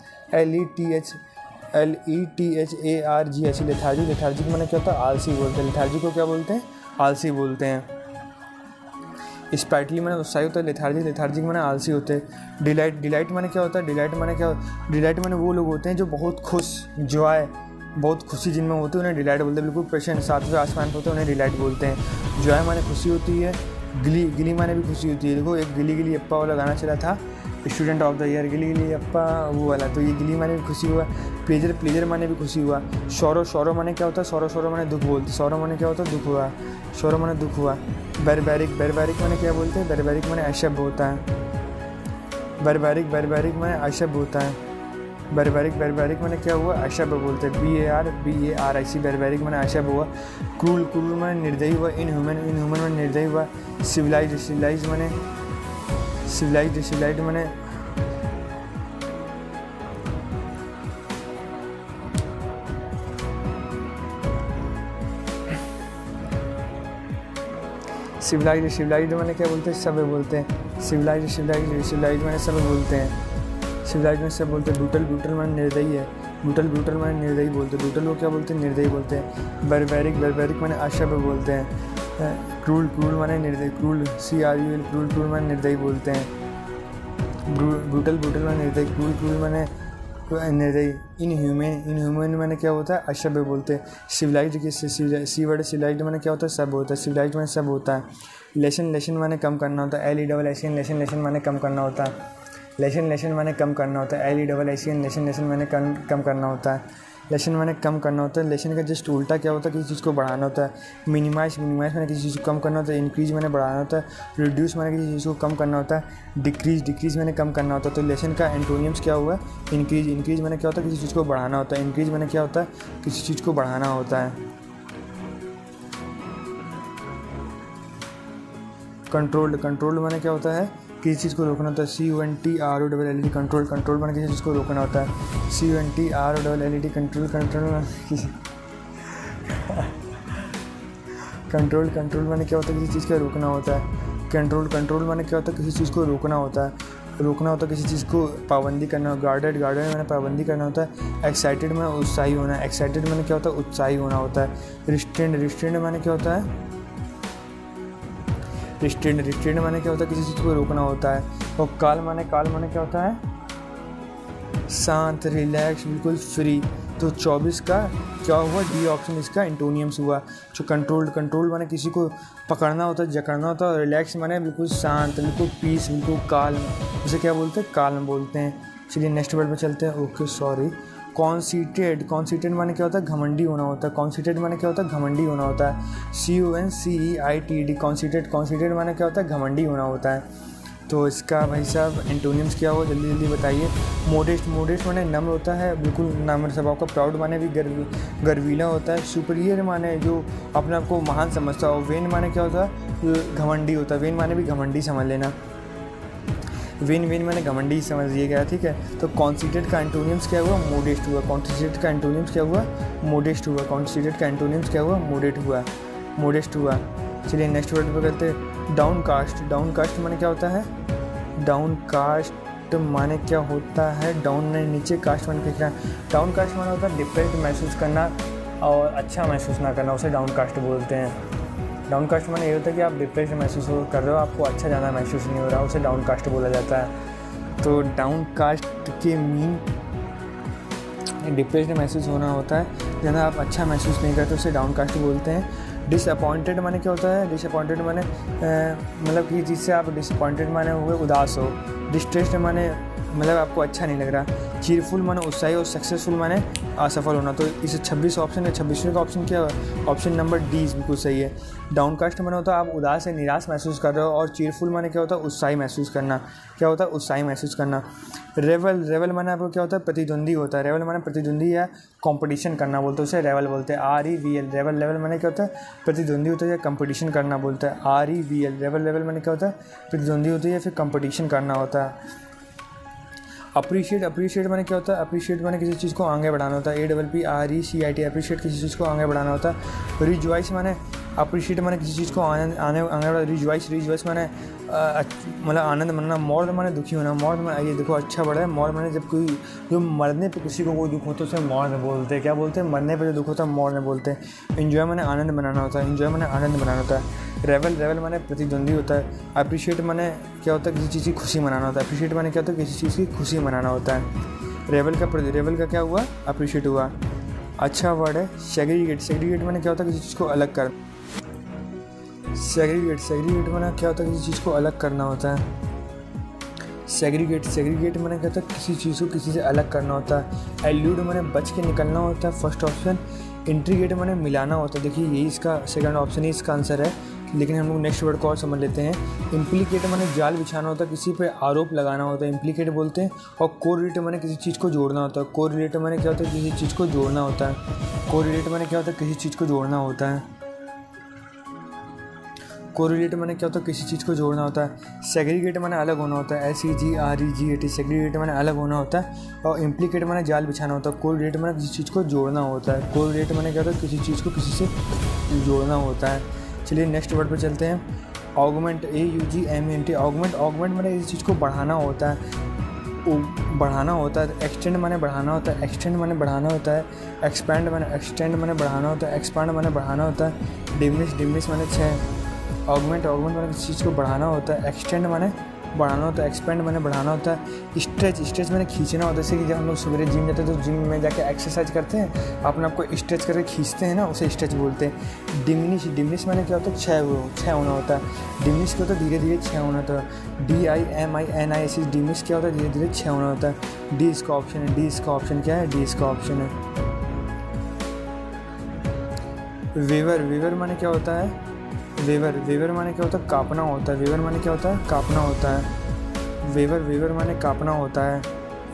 LETHARGIC, लेथार्जिक, लेथार्जिक माने क्या होता है, आलसी बोलते हैं। लेथार्जिक को क्या बोलते हैं, आलसी बोलते हैं। स्पाइटली माने उत्साही होता है। लेथार्जिक, लेथार्जिक माने आलसी होते हैं। डिलाइट, डिलाइट माने क्या होता है, डिलाइट माने क्या, डिलाइट माने वो लोग होते हैं जो बहुत खुश, जॉय, बहुत खुशी जिनमें होती है, उन्हें डिलाइट बोलते हैं। बिल्कुल पेशेंट, सातवें आसमान पर होते हैं, उन्हें डिलाइट बोलते हैं। जॉय माने खुशी होती है। गिली, गिली माने भी खुशी होती है। देखो एक गिली गिली अप्पा वाला गाना चला था, स्टूडेंट ऑफ द ईयर, गिली गिली अप्पा वो वाला, तो ये गिली माने भी खुशी हुआ। प्लेजर, प्लेजर माने भी खुशी हुआ। सौरव, सौरव माने क्या होता है, सौरव, सौरव माने दुख बोलते। सौरव माने क्या होता है, दुख हुआ। सौरव माने दुख हुआ। बैरबैरिक, बैरबैरिक माने क्या बोलते हैं, बैरबैरिक माने अशब्द होता है। बैरबैरिक, बैरबैरिक माने अशब्द होता है। बैरबैरिक, बैरबैरिक माने क्या हुआ, अशब्द बोलते हैं। BARBARIC, बैरबैरिक माने अशब्द हुआ। क्रूल, क्रूल माने निर्दयी हुआ। इनह्यूमन, इनह्यूमन माने निर्दयी हुआ। सिविलाइज्ड, सिविलाइज्ड माने सिविलाइज्ड, सिविलाइज्ड माने सिविलाइज्ड, सिविलाइज्ड माने क्या बोलते हैं, सभ्य बोलते हैं। सिविलाइज्ड, सिविलाइज्ड, सिविलाइज्ड माने सभ्य बोलते हैं। सिविलाइज्ड में सब बोलते हैं। ब्रूटल, ब्रूटल माने निर्दयी है। ब्रूटल, ब्रूटल माने निर्दयी बोलते हैं। ब्रूटल को क्या बोलते हैं, निर्दयी बोलते हैं। बैरबैरिक, बैरबैरिक माने अशब्द बोलते हैं। क्रूल, क्रूल माने निर्दयी, क्रूल CRUL, क्रूल, क्रूल माने निर्दयी बोलते हैं। ब्रूटल, ब्रूटल माने निर्दयी, क्रूल, क्रूल माने निर्दयी। इनह्यूमन, इनह्यूमन माने क्या होता है, असभ्य बोलते हैं। सिविलाइज्ड के सी वर्ड सिविलाइज्ड माने क्या होता है, सब होता है। सिविलाइज्ड माने सब होता है। लेसन, लेसन माने कम करना होता है। LESSON, लेसन, लेसन माने कम करना होता है। लेसन, लेसन माने कम करना होता है। LESSON, लेसन, लेसन माने कम करना होता है। लेसन माने कम करना होता है। लेसन का जस्ट उल्टा क्या होता है, किसी चीज़ को बढ़ाना होता है। मिनिमाइज, मिनिमाइज माने किसी चीज़ को कम करना होता है। इंक्रीज माने बढ़ाना होता है। रिड्यूस माने किसी चीज़ को कम करना होता है। डिक्रीज, डिक्रीज माने कम करना होता है। तो लेसन का एंटोनियम्स क्या हुआ, इंक्रीज। इंक्रीज माने क्या होता है, किसी चीज़ को बढ़ाना होता है। इंक्रीज माने क्या होता है, किसी चीज़ को बढ़ाना होता है। कंट्रोल्ड, कंट्रोल्ड माने क्या होता है, किसी चीज़ को रोकना होता है। CONTROLLED, कंट्रोल, कंट्रोल माने किसी चीज़ को रोकना होता है। CONTROLLED, control, control control, control माने क्या होता है, किसी चीज़ का रोकना होता है। कंट्रोल, कंट्रोल माने क्या होता है, किसी चीज़ को रोकना होता है। रोकना होता है, किसी चीज़ को पाबंदी करना। गार्डेड, गार्डेड माने पाबंदी करना होता है। एक्साइटेड माने उत्साही होना है। एक्साइटेड माने क्या होता है, उत्साही होना होता है। रिस्ट्रेंड, रिस्ट्रेंड माने क्या होता है, रिस्ट्रेंड, रिस्ट्रेंड माने क्या होता है, किसी चीज़ को रोकना होता है। और काल माने, काल माने क्या होता है, शांत, रिलैक्स, बिल्कुल फ्री। तो 24 का क्या हुआ, डी ऑप्शन इसका एंटोनियम्स हुआ। जो कंट्रोल्ड, कंट्रोल माने किसी को पकड़ना होता है, जकड़ना होता है। और रिलैक्स माने बिल्कुल शांत, बिल्कुल पीस, बिल्कुल काल्म, उसे क्या बोलते हैं, काल्म बोलते हैं। चलिए नेक्स्ट वर्ड पे चलते हैं। Okay sorry. कॉन्सीटेड, कॉन्सीटेड माने क्या होता है, घमंडी होना होता है। कॉन्सीटेड माने क्या होता है, घमंडी होना होता है। CONCEITED, कॉन्सीटेड, कॉन्सीटेड माने क्या होता है, घमंडी होना होता है। तो इसका भाई साहब एंटोनियम्स क्या हो, जल्दी जल्दी बताइए। मोडेस्ट, मोडेस्ट माने नम्र होता है, बिल्कुल नम्र स्वभाव का। प्राउड माने भी गर्वीला होता है। सुपीरियर माने जो अपने आप को महान समझता है। और वेन माने क्या होता है, घमंडी होता है। वेन माने भी घमंडी समझ लेना। वेन, वेन मैंने घमंडी समझ लिया गया, ठीक है। तो कॉन्सीटेड का एंटोनियम्स क्या हुआ, मोडेस्ट हुआ। कॉन्सीटेड का एंटोनियम्स क्या हुआ, मोडेस्ट हुआ। कॉन्सीटेड का एंटोनियम्स क्या हुआ, मोडेस्ट हुआ, मोडेस्ट हुआ। चलिए नेक्स्ट वर्ड पे करते हैं। डाउन कास्ट, डाउन कास्ट माने क्या होता है, डाउन कास्ट माने क्या होता है, डाउन ने नीचे, कास्ट माने फेंकना। डाउन कास्ट माने होता है डिप्रेस्ड महसूस करना और अच्छा महसूस ना करना, उसे डाउन कास्ट बोलते हैं। डाउन कास्ट माने ये होता है कि आप डिप्रेशन महसूस कर रहे हो, आपको अच्छा ज़्यादा महसूस नहीं हो रहा, उसे डाउन कास्ट बोला जाता है। तो डाउन कास्ट के मीन डिप्रेशन महसूस होना होता है, ज़्यादा आप अच्छा महसूस नहीं करते, उसे डाउन कास्ट बोलते हैं। डिसअपॉइंटेड माने क्या होता है, डिसअपॉइंटेड माने मतलब कि जिससे आप डिसअपॉइंटेड माने हुए उदास हो। डिस्ट्रेस्ड माने मतलब आपको अच्छा नहीं लग रहा। चीरफुल माने उत्साही और सक्सेसफुल माने असफल होना। तो इसे 26 ऑप्शन है, 26वें का ऑप्शन क्या है, ऑप्शन नंबर डी बिल्कुल सही है। डाउनकास्ट माने होता है आप उदास या निराश महसूस कर रहे हो। और चीरफुल माने क्या होता है, उत्साही महसूस करना। क्या होता है, उत्साही महसूस करना। रेवल, रेवल माने आपको क्या होता है, प्रतिद्वंदी होता है। रेवल माने प्रतिद्वंदी या कंपटीशन करना बोलते हैं, उसे रेवल बोलते हैं। REVL, रेवल, रेवल माने क्या होता है, प्रतिद्वंदी होता है या कंपटीशन करना बोलता है। REVL, रेवल, रेवल माने क्या होता है, प्रतिद्वंदी होती है या फिर कंपटीशन करना होता है। अप्रिशिएट, अप्रिशिएट माने क्या होता है, अप्रिशिएट माने किसी चीज़ को आगे बढ़ाना होता है। APPRECIAT, अप्रिशिएट किसी चीज़ को आगे बढ़ाना होता है। रिजॉइस माने, अप्रिशिएट माने किसी चीज़ को आगे बढ़ा। रिजॉइस, रिजॉइस माने मतलब आनंद मनना। मौर्द माने दुखी होना। मौर्द माने ये देखो अच्छा बड़ा है। मौर्द माने जब कोई जो मरने पे किसी को कोई दुख होता है उसे मौर्द बोलते हैं। क्या बोलते हैं, मरने पे जो दुख होता है मौर्द बोलते हैं। एंजॉय माने आनंद मनाना होता है। एंजॉय माने आनंद मनाना होता है। रेवल, रेवल माने प्रतिद्वंदी होता है। अप्रिशिएट माने क्या होता है, किसी चीज़ की खुशी मनाना होता है। अप्रिशिएट माने क्या होता है, किसी चीज़ की खुशी मनाना होता है। रेवल का क्या हुआ, अप्रिशिएट हुआ। अच्छा वर्ड है सेग्रीगेट। सेग्रीगेट माने क्या होता है, किसी चीज़ को अलग कर। सेग्रीगेट, सेग्रीगेट माने क्या होता है, किसी चीज़ को अलग करना होता है। सेग्रीगेट, सेग्रीगेट माने क्या होता है, किसी चीज़ को किसी से अलग करना होता है। एल्यूड माने बच के निकलना होता है, फर्स्ट ऑप्शन। इंट्रीगेट माने मिलाना होता है, देखिए यही इसका सेकंड ऑप्शन ही इसका आंसर है। लेकिन हम लोग नेक्स्ट वर्ड को और समझ लेते हैं। इम्प्लीकेट माने जाल बिछाना होता है, किसी पे आरोप लगाना होता है, इम्प्लीकेट बोलते हैं। और कोरिलेट माने किसी चीज़ को जोड़ना होता है। कोरिलेट माने क्या होता है, किसी चीज़ को जोड़ना होता है। कोरिलेट माने क्या होता है, किसी चीज़ को जोड़ना होता है। कोरिलेट माने क्या होता है, किसी चीज़ को जोड़ना होता है। सेग्रीगेट माने अलग होना होता है। SEGREGAT, सेग्रीगेट माने अलग होना होता है। और इम्प्लीकेट माने जाल बिछाना होता है। कोरिलेट माने किसी चीज़ को जोड़ना होता है। कोरिलेट माने क्या होता है, किसी चीज़ को किसी से जोड़ना होता है। चलिए नेक्स्ट वर्ड पर चलते हैं। ऑगमेंट, AUGMENT, ऑगमेंट, ऑगमेंट माने किसी चीज़ को बढ़ाना होता है। बढ़ाना होता है, एक्सटेंड माने बढ़ाना होता है, एक्सटेंड माने बढ़ाना होता है, एक्सपैंड माने बढ़ाना होता है, एक्सपांड माने बढ़ाना होता है, डिमिनिश माने 6, ऑगमेंट माने किसी चीज़ को बढ़ाना होता है, एक्सटेंड माने बढ़ाना होता है, एक्सपेंड मैंने बढ़ाना होता है, स्ट्रेच मैंने खींचना होता है। जैसे कि जब हम लोग सवेरे जिम जाते हैं तो जिम में जाके एक्सरसाइज करते हैं, अपने आप को स्ट्रेच करके खींचते हैं ना, उसे स्ट्रेच बोलते हैं। डिमिनिश मैंने क्या होता है, क्षय होना होता है। डिमिनिश क्या होता है, धीरे धीरे क्षय होना होता है। DIMINIS डिमिनिश क्या होता है, धीरे धीरे क्षय होना होता है। डी इसका ऑप्शन है, डी इसका ऑप्शन क्या है, डी इसका ऑप्शन है। वेवर माने क्या होता है, वेवर माने क्या होता है, कापना होता है। वेवर माने क्या होता है, कापना होता है। वेवर माने कापना होता है।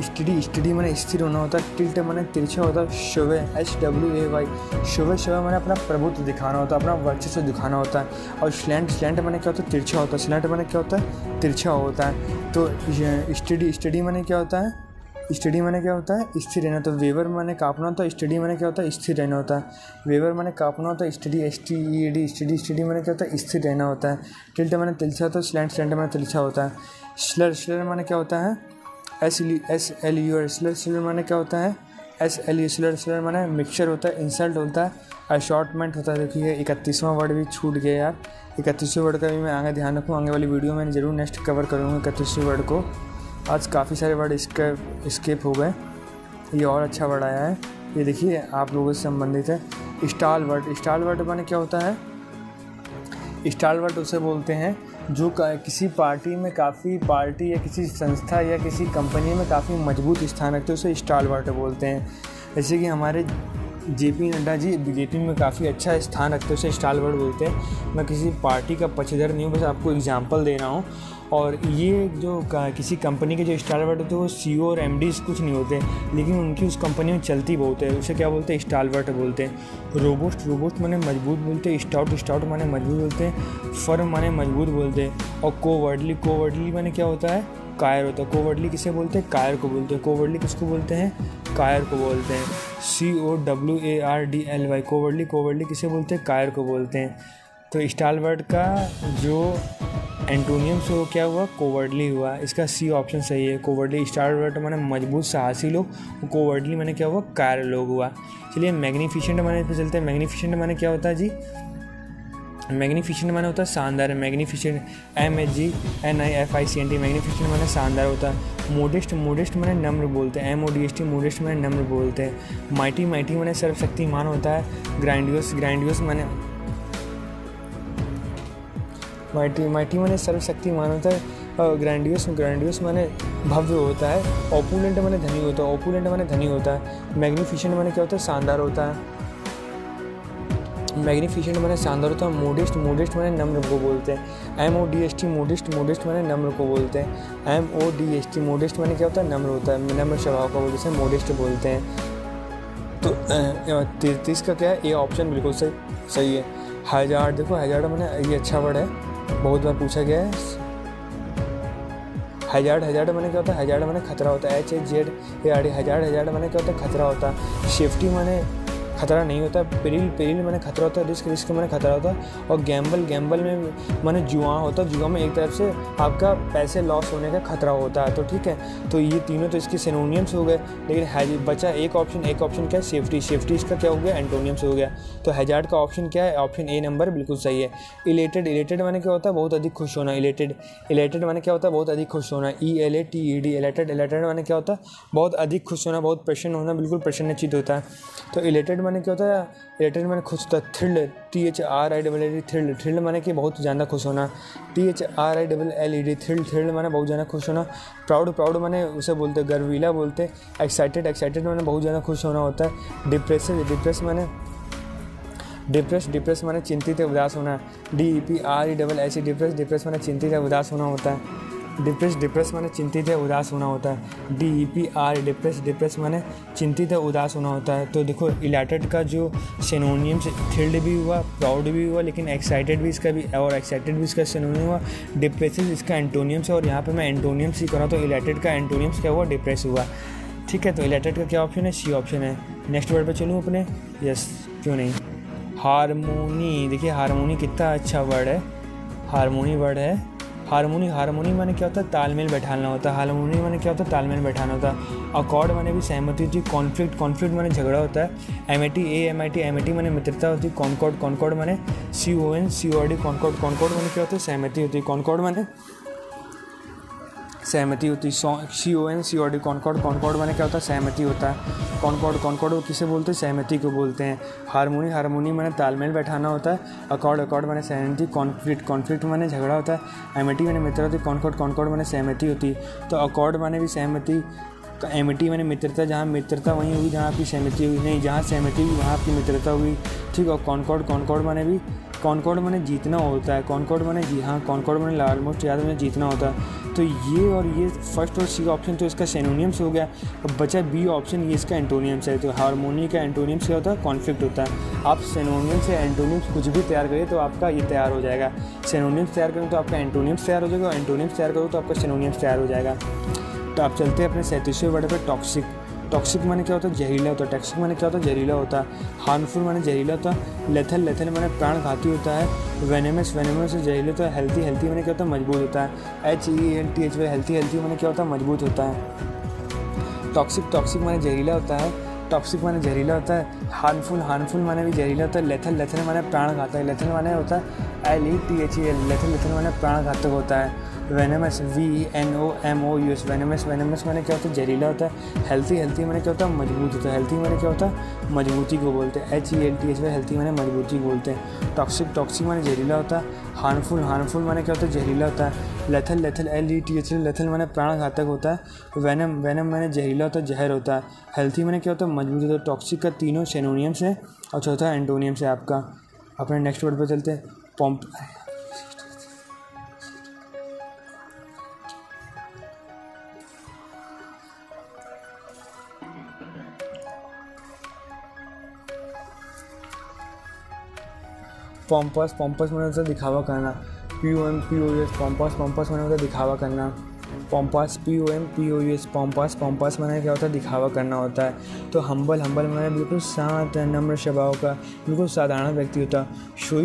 स्टडी माने स्थिर होना होता है। टिल्ट माने तिरछा होता है। शोवे SWAY शोवे माने अपना प्रभुत्व दिखाना होता है, अपना वर्चस्व दिखाना होता है। और स्लैंट माने क्या होता है, तिरछा होता है। स्लैंट माने क्या होता है, तिरछा होता है। तो स्टडी माने क्या होता है, स्टडी माने क्या होता है, स्थिर रहना। तो वेवर माने कापना होता है, स्टडी माने क्या होता है, स्थिर रहना होता है। वेवर माने कापना होता है, स्टडी STED स्टडी माने क्या होता है, स्थिर रहना होता है। टिल्ट माने तिरछा होता है। स्लैंट माने तिरछा होता है। स्लर माने क्या होता है, SLUR स्लर माने क्या होता है, SLU स्लर माने मिक्सचर होता है, इंसल्ट होता है, अशॉर्टमेंट होता है। देखिए 31वां वर्ड भी छूट गया यार। 31वें वर्ड का भी मैं आगे ध्यान रखूँ, आगे वाली वीडियो में ज़रूर नेक्स्ट कवर करूँगा 31वें वर्ड को। आज काफ़ी सारे वर्ड स्केप हो गए, ये और अच्छा वर्ड आया है, ये देखिए आप लोगों से संबंधित है। स्टाल वर्ड माने क्या होता है, स्टाल वर्ड उसे बोलते हैं जो किसी पार्टी या किसी संस्था या किसी कंपनी में काफ़ी मजबूत स्थान रखते हैं, उसे स्टाल वर्ड बोलते हैं। जैसे कि हमारे JP नड्डा जी बीजेपी में काफ़ी अच्छा स्थान रखते हैं, उसे स्टाल वर्ड बोलते हैं। मैं किसी पार्टी का पक्षधर नहीं हूँ, बस आपको एग्जांपल दे रहा हूँ। और ये जो किसी कंपनी के जो स्टार वर्ड होते हैं वो CEO और MDs कुछ नहीं होते, लेकिन उनकी उस कंपनी में चलती बहुत है, उसे क्या बोलते हैं, स्टार वर्ड बोलते हैं। रोबोस्ट माने मजबूत बोलते हैं। स्टाउट माने मजबूत बोलते हैं। फर्म माने मजबूत बोलते हैं। और कोवर्डली माने क्या होता है, कायर होता है। कोवर्डली किसे बोलते हैं, कायर को बोलते हैं। कोवर्डली किसको बोलते हैं, कायर को बोलते हैं। COWARDLY कोवर्डली किसे बोलते हैं, कायर को बोलते हैं। तो स्टार वर्ड का जो एंटोनियम से वो क्या हुआ, कोवर्डली हुआ। इसका C ऑप्शन सही है। कोवर्डली स्टार वर्ड माने मजबूत साहसी लोग, कोवर्डली माने क्या हुआ, कायर लोग हुआ। चलिए मैग्निफिसेंट माने पे चलते हैं। मैग्निफिसेंट माने क्या होता है जी, मैग्निफिसेंट माने होता है शानदार। मैग्निफिसेंट MAGNIFICENT मैग्निफिसेंट माने शानदार होता है। मोडेस्ट माने नम्र बोलते हैं। MODEST मोडेस्ट माने नम्र बोलते हैं। माइटी माने सर्वशक्तिमान होता है। ग्रैंडियस माने माइटी माने सर्वशक्तिमान होता है। ग्रैंडियस माने भव्य होता है। ओपुलेंट माने धनी होता है। मैग्निफिसेंट माने क्या होता है, शानदार होता है। मैग्निफिसेंट माने शानदार होता है। मोडेस्ट माने नम्र को बोलते हैं। MODEST मोडेस्ट माने नम्र को बोलते हैं। MODEST मोडेस्ट माने क्या होता है, नम्र होता है, नम्र स्वभाव का बोलते हैं, मोडेस्ट बोलते हैं। तो 33 का क्या है, ये ऑप्शन बिल्कुल सही है। हैजार्ड, देखो हैजार्ड माने ये अच्छा वर्ड है, बहुत बार पूछा गया है। हैजार्ड माने क्या होता है, हैजार्ड माने खतरा होता है। HAZARD हैजार्ड माने क्या होता है, खतरा होता है। सेफ्टी माने खतरा नहीं होता। पेरिल माने खतरा होता है। रिस्क माने खतरा होता है। और गैम्बल में माने जुआ होता है। जुआ में एक तरफ से आपका पैसे लॉस होने का खतरा होता है। तो ठीक है, तो ये तीनों तो इसके सिनोनियम्स हो गए, लेकिन बचा एक ऑप्शन क्या है, सेफ्टी इसका क्या हो गया, एंटोनियम्स हो गया। तो हैजार्ड का ऑप्शन क्या है, ऑप्शन A नंबर बिल्कुल सही है। इलेटेड माने क्या होता है, बहुत अधिक खुश होना। इलेटेड माने क्या होता है, बहुत अधिक खुश होना। ELATED इलेटेड माने क्या होता है, बहुत अधिक खुश होना, बहुत प्रसन्न होना, बिल्कुल प्रसन्नचित्त होता है। तो इलेटेड माने क्या होता है, इलेटेड माने खुश होता है। थ्रिल्ड थ्रिल्ड माने कि बहुत ज़्यादा खुश होना। THRILLED थ्रिल्ड माने बहुत ज़्यादा खुश होना। प्राउड माने उसे बोलते हैं, गर्वीला बोलते हैं। एक्साइटेड माने बहुत ज़्यादा खुश होना होता है। डिप्रेस माने चिंतित है, उदास होना। DEPRESS डिप्रेस माने चिंतित है, उदास होना होता है। डिप्रेस माने चिंतित है, उदास होना होता है। DEPR डिप्रेस माने चिंतित है, उदास होना होता है। तो देखो इलेटेड का जो सिनोनियम थ्रिल्ड भी हुआ, प्राउड भी हुआ, लेकिन एक्साइटेड भी इसका सिनोनियम हुआ। डिप्रेसिव इसका एंटोनियम्स है, और यहाँ पे मैं एंटोनियम्स ही कर रहा हूँ, तो इलेटेड का एंटोनियम्स क्या हुआ, डिप्रेस हुआ। ठीक है, तो इलेटेड का क्या ऑप्शन है, C ऑप्शन है। नेक्स्ट वर्ड पे चलूँ अपने, यस क्यों नहीं। हारमोनी, देखिए हारमोनी कितना अच्छा वर्ड है, हारमोनी वर्ड है। हारमोनी माने क्या होता है, तालमेल बैठाना होता है। हारमोनी माने क्या होता है, तालमेल बैठाना होता है। अकॉर्ड माने भी सहमति होती है। कॉन्फ्लिक्ट माने झगड़ा होता है। एमिटी माने मित्रता होती है। कॉन्कॉर्ड माने CONCORD कॉन्कॉर्ड माने क्या होता है, सहमति होती है। कॉन्कॉर्ड माने सहमति होती है। CONCORD कॉन्कॉर्ड माने क्या होता है, सहमति होता है। कॉन्कॉर्ड को किसे बोलते हैं, सहमति को बोलते हैं। हारमोनी माने तालमेल बैठाना होता है। अकॉर्ड माने सहमति। कॉन्फ्लिक्ट माने झगड़ा होता है। एमिटी माने मित्रता होती है। कॉन्कॉर्ड माने सहमति होती है। तो अकॉर्ड माने भी सहमति। एमिटी माने मित्रता, जहाँ मित्रता वहीं हुई जहाँ आपकी सहमति हुई, नहीं जहाँ सहमति हुई वहाँ आपकी मित्रता हुई, ठीक। और कॉन्कॉर्ड माने भी, कॉन्कॉर्ड माने जीतना होता है। कॉन्कॉर्ड माने ऑलमोस्ट याद में जीतना होता है। तो ये और ये फर्स्ट और सी ऑप्शन तो इसका सिनोनिम्स हो गया। अब बचा बी ऑप्शन, ये इसका एंटोनियम्स है। तो हारमोनी का एंटोनियम्स क्या होता है, कॉन्फ्लिक्ट होता है। आप सिनोनिम्स से एंटोनियम्स कुछ भी तैयार करिए तो आपका ये तैयार हो जाएगा। सिनोनिम्स तैयार करें तो आपका एंटोनियम्स तैयार हो जाएगा, और एंटोनिम्स तैयार करो तो आपका सिनोनिम्स तैयार हो जाएगा। तो आप चलते हैं अपने 37वें वर्ड पर, टॉक्सिक माने क्या होता है, जहरीला होता है। टॉक्सिक माने क्या होता है, जहरीला होता है। हार्मफुल माने जहरीला होता है। लेथल माने प्राणघाती होता है। वेनेमस से जहरीला होता है। हेल्थी माने क्या होता है, मजबूत होता है। HEALTH हेल्थी माने क्या होता है, मजबूत होता है। टॉक्सिक माने जहरीला होता है। हार्मफुल माने भी जहरीला होता है। लेथल माने प्राणघातक। लेथल माने होता है LETHAL। लेथल माने प्राणघातक होता है। वेनेमस VENOMOUS वेनेमस माने क्या होता है, जहरीला होता है। हेल्थी माने क्या होता है, मजबूत होता है। हेल्थी माने क्या होता है, मजबूती को बोलते हैं। HEALTH हेल्थी माने मजबूती को बोलते हैं। टॉक्सिक माने जहरीला होता है। हार्मफुल माने क्या होता है, जहरीला होता है। लेथल लेथल माने प्राणघातक होता है। वेनम माने जहरीला होता है, जहर होता है। हेल्थी माने क्या होता है, मजबूत होता है। टॉक्सिक का तीनों सिनोनिम्स है और चौथा एंटोनियम्स है आपका। अपने नेक्स्ट वर्ड पर चलते हैं। पॉम्पस माने होता है दिखावा करना। POMPOUS पॉम्पस माने होता है दिखावा करना। POMPOUS पॉम्पस माने क्या होता है, दिखावा करना होता है। तो हम्बल माने बिल्कुल शांत नम्र स्वभाव का, बिल्कुल साधारण व्यक्ति होता है।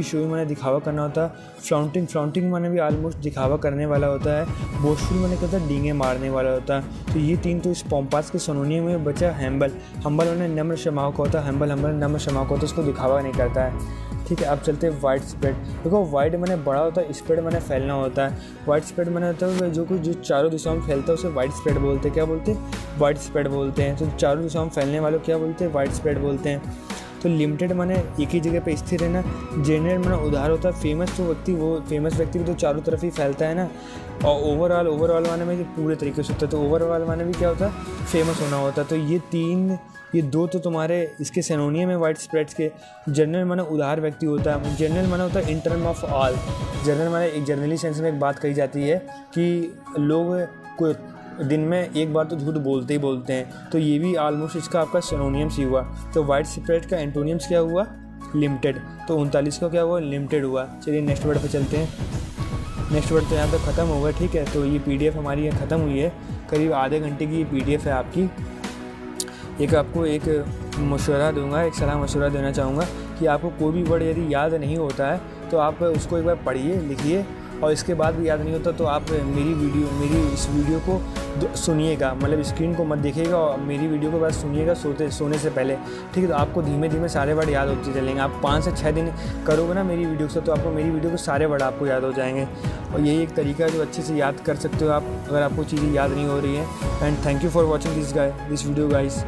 शोई माने दिखावा करना होता है। फ्लॉन्टिंग माने भी ऑलमोस्ट दिखावा करने वाला होता है। बोस्टफुल माने क्या होता है, डींगे मारने वाला होता है। तो ये तीन तो इस पॉम्पस के सिनोनियम में बचा। हम्बल माने नम्र स्वभाव का होता है। हम्बल नम्र स्वभाव का होता है, उसको दिखावा नहीं करता है, ठीक है। अब चलते हैं वाइड स्प्रेड। देखो वाइड माने बड़ा होता है, स्प्रेड माने फैलना होता है। वाइड स्प्रेड माने होता है जो चारों दिशाओं में फैलता है उसे वाइड स्प्रेड बोलते हैं। क्या बोलते हैं, वाइड स्प्रेड बोलते हैं। तो चारों दिशाओं में फैलने वालों क्या बोलते हैं, वाइड स्प्रेड बोलते हैं। तो लिमिटेड माने एक ही जगह पे स्थिर रहना। जनरल माने उधार होता है। फेमस व्यक्ति भी तो चारों तरफ ही फैलता है ना। और ओवरऑल माने में पूरे तरीके से होता है। तो ओवरऑल माने भी क्या होता है, फेमस होना होता है। तो ये दो तो तुम्हारे इसके सिनोनियम है वाइड स्प्रेड्स के। जनरल माने उदार व्यक्ति होता है। जनरल माने होता है in term of all. General माने एक जनरली सेंस में एक बात कही जाती है कि लोग को दिन में एक बार तो झूठ बोलते ही बोलते हैं। तो ये भी ऑलमोस्ट इसका आपका सिनोनियम्स ही हुआ। तो वाइड स्प्रेड का एंटोनियम्स क्या हुआ, लिमिटेड। तो 39 का क्या हुआ, लिमिटेड हुआ। चलिए नेक्स्ट वर्ड पे चलते हैं। नेक्स्ट वर्ड तो यहाँ तक ख़त्म होगा, ठीक है। तो ये PDF हमारी यहाँ ख़त्म हुई है। करीब आधे घंटे की ये PDF है आपकी। आपको एक मशवरा दूंगा, एक सलाह मशवरा देना चाहूँगा कि आपको कोई भी वर्ड यदि याद नहीं होता है तो आप उसको एक बार पढ़िए, लिखिए, और इसके बाद भी याद नहीं होता तो आप मेरी इस वीडियो को सुनिएगा। मतलब स्क्रीन को मत देखिएगा और मेरी वीडियो को बस सुनिएगा सोने से पहले, ठीक है। तो आपको धीमे धीमे सारे वर्ड याद होते चलेंगे। आप 5 से 6 दिन करोगे ना मेरी वीडियो से, तो आपको मेरी वीडियो के सारे वर्ड आपको याद हो जाएंगे। और यही एक तरीका है जो अच्छे से याद कर सकते हो आप, अगर आपको चीज़ें याद नहीं हो रही हैं। And thank you for watching this video guys.